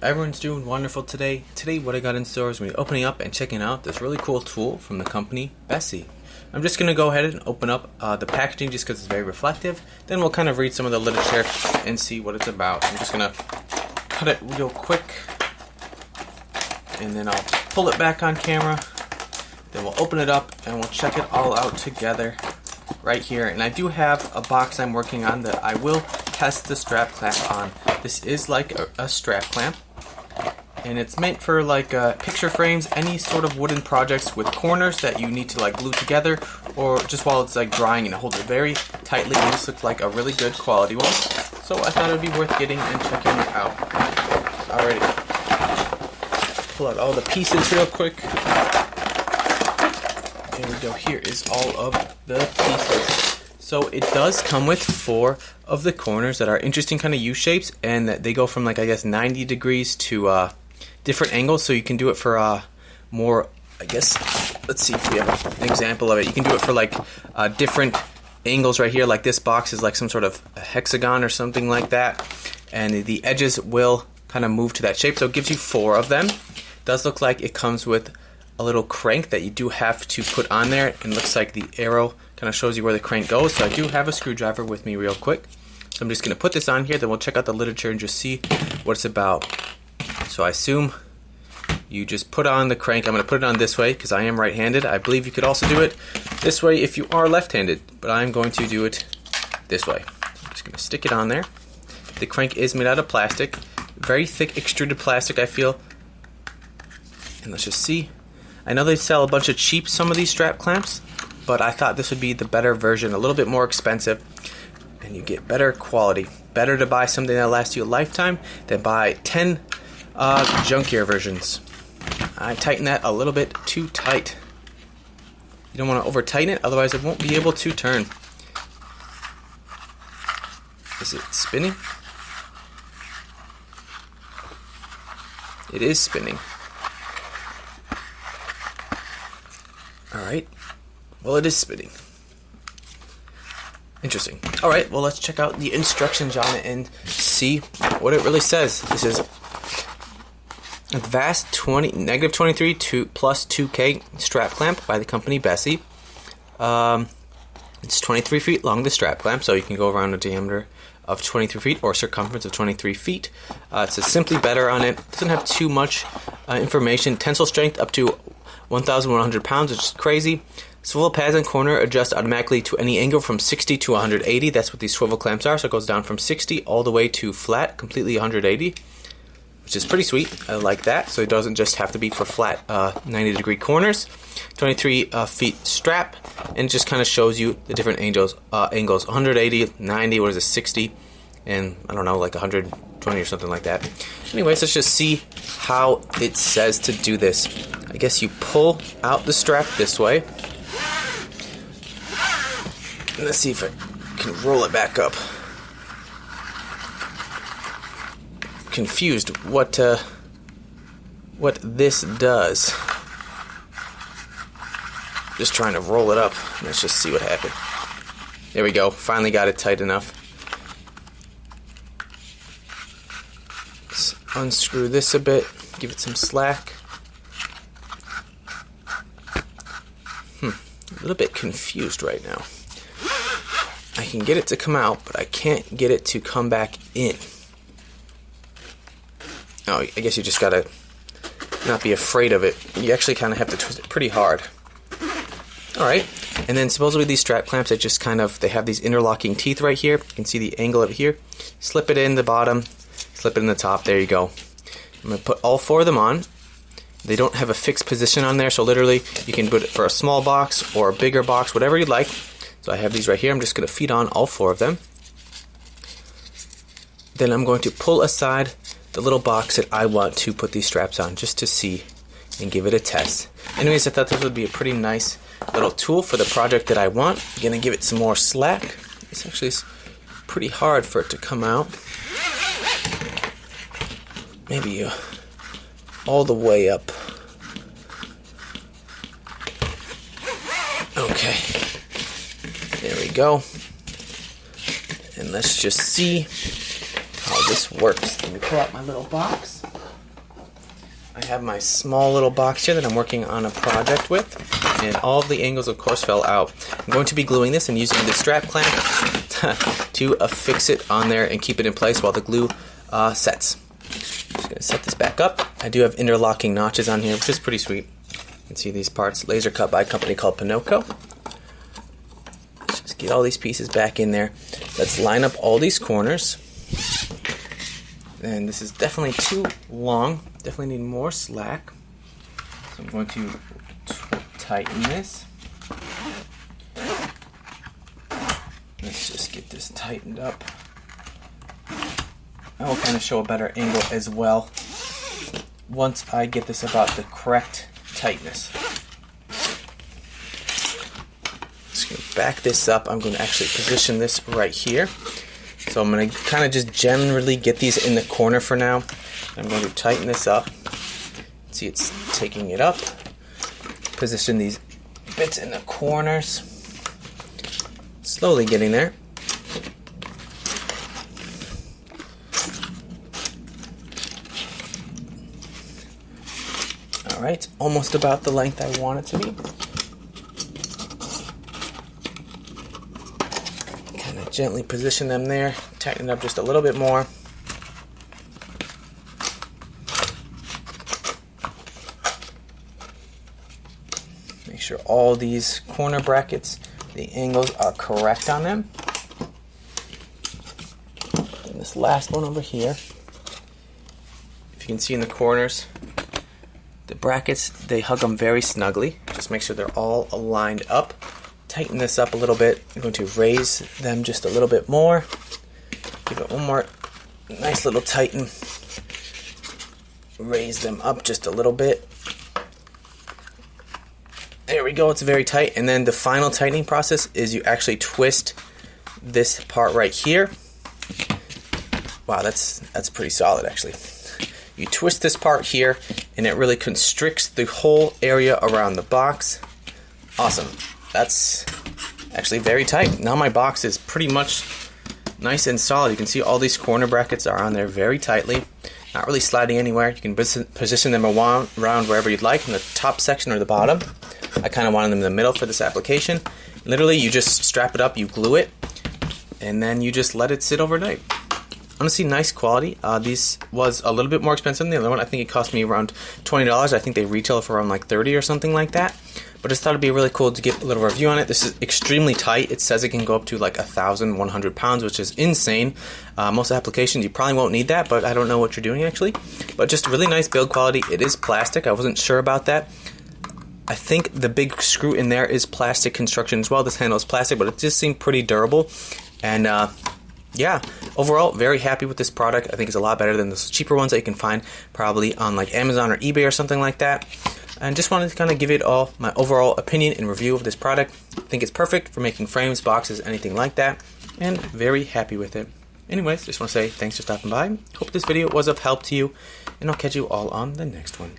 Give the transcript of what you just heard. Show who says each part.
Speaker 1: Everyone's doing wonderful today. Today what I got in store is going to be opening up and checking out this really cool tool from the company Bessey. I'm just going to go ahead and open up the packaging just because it's very reflective. Then we'll kind of read some of the literature and see what it's about. I'm just going to cut it real quick and then I'll pull it back on camera. Then we'll open it up and we'll check it all out together right here. And I do have a box I'm working on that I will test the strap clamp on. This is like a strap clamp, and it's meant for like picture frames, any sort of wooden projects with corners that you need to like glue together, or just while it's like drying and it holds it very tightly. And this looks like a really good quality one, so I thought it would be worth getting and checking it out. Alrighty, pull out all the pieces real quick. There we go. Here is all of the pieces. So it does come with 4 of the corners that are interesting kind of U-shapes, and that they go from like, I guess, 90 degrees to different angles. So you can do it for more, I guess, let's see if we have an example of it. You can do it for like different angles right here. Like this box is like some sort of a hexagon or something like that, and the edges will kind of move to that shape. So it gives you 4 of them. It does look like it comes with a little crank that you do have to put on there, and looks like the arrow kind of shows you where the crank goes. So I do have a screwdriver with me real quick. So I'm just going to put this on here, then we'll check out the literature and just see what it's about. So I assume you just put on the crank. I'm going to put it on this way because I am right-handed. I believe you could also do it this way if you are left-handed, but I'm going to do it this way. I'm just going to stick it on there. The crank is made out of plastic, very thick extruded plastic, I feel. And let's just see. I know they sell a bunch of cheap some of these strap clamps, but I thought this would be the better version, a little bit more expensive, and you get better quality. Better to buy something that lasts you a lifetime than buy 10 junkier versions. I tighten that a little bit too tight. You don't want to over tighten it, otherwise it won't be able to turn. Is it spinning? It is spinning. Alright, well, it is spinning. Interesting. Alright, well, let's check out the instructions on it and see what it really says. This is a VAS 23+2K strap clamp by the company Bessey. It's 23 feet long, the strap clamp, so you can go around a diameter of 23 feet or circumference of 23 feet. It says Simply Better on it. Doesn't have too much information. Tensile strength up to 1,100 pounds, which is crazy. Swivel pads and corner adjust automatically to any angle from 60 to 180. That's what these swivel clamps are. So it goes down from 60 all the way to flat, completely 180, which is pretty sweet. I like that. So it doesn't just have to be for flat 90-degree corners. 23 feet strap, and it just kind of shows you the different angles. 180, 90, what is it, 60, and I don't know, like 120 or something like that. Anyways, let's just see how it says to do this. I guess you pull out the strap this way. And let's see if I can roll it back up. Confused what this does. Just trying to roll it up. Let's just see what happened. There we go. Finally got it tight enough. Let's unscrew this a bit. Give it some slack. A little bit confused right now. I can get it to come out, but I can't get it to come back in. Oh, I guess you just gotta not be afraid of it. You actually kind of have to twist it pretty hard. Alright, and then supposedly these strap clamps, they have these interlocking teeth right here. You can see the angle of it here. Slip it in the bottom, slip it in the top, there you go. I'm going to put all 4 of them on. They don't have a fixed position on there, so literally you can put it for a small box or a bigger box, whatever you'd like. So I have these right here. I'm just going to feed on all 4 of them. Then I'm going to pull aside the little box that I want to put these straps on, just to see and give it a test. Anyways, I thought this would be a pretty nice little tool for the project that I want. I'm going to give it some more slack. It's actually pretty hard for it to come out. Maybe all the way up. Okay. There we go. And let's just see how this works. Let me pull out my little box. I have my small little box here that I'm working on a project with, and all of the angles of course fell out. I'm going to be gluing this and using the strap clamp to affix it on there and keep it in place while the glue sets. Just going to set this back up. I do have interlocking notches on here, which is pretty sweet. You can see these parts laser cut by a company called Pinocchio. Just get all these pieces back in there. Let's line up all these corners. And this is definitely too long. Definitely need more slack. So I'm going to tighten this. Let's just get this tightened up. I will kind of show a better angle as well once I get this about the correct tightness. Just going to back this up. I'm going to actually position this right here. So I'm going to kind of just generally get these in the corner for now. I'm going to tighten this up. See, it's taking it up. Position these bits in the corners. Slowly getting there. Alright, almost about the length I want it to be. Kind of gently position them there. Tighten it up just a little bit more. Make sure all these corner brackets, the angles are correct on them. And this last one over here, if you can see in the corners, the brackets, they hug them very snugly. Just make sure they're all aligned up. Tighten this up a little bit. I'm going to raise them just a little bit more. Give it one more nice little tighten. Raise them up just a little bit. There we go, it's very tight. And then the final tightening process is you actually twist this part right here. Wow, that's pretty solid actually. You twist this part here and it really constricts the whole area around the box. Awesome. That's actually very tight. Now my box is pretty much nice and solid. You can see all these corner brackets are on there very tightly. Not really sliding anywhere. You can position them around wherever you'd like, in the top section or the bottom. I kind of wanted them in the middle for this application. Literally, you just strap it up, you glue it, and then you just let it sit overnight. Honestly, nice quality. These was a little bit more expensive than the other one. I think it cost me around $20. I think they retail for around like $30 or something like that. But I just thought it'd be really cool to get a little review on it. This is extremely tight. It says it can go up to like 1,100 pounds, which is insane. Most applications you probably won't need that, but I don't know what you're doing actually. But just really nice build quality. It is plastic. I wasn't sure about that. I think the big screw in there is plastic construction as well. This handle is plastic, but it just seemed pretty durable. And yeah, overall, very happy with this product. I think it's a lot better than the cheaper ones that you can find probably on like Amazon or eBay or something like that. And just wanted to kind of give it all my overall opinion and review of this product. I think it's perfect for making frames, boxes, anything like that. And very happy with it. Anyways, just want to say thanks for stopping by. Hope this video was of help to you. And I'll catch you all on the next one.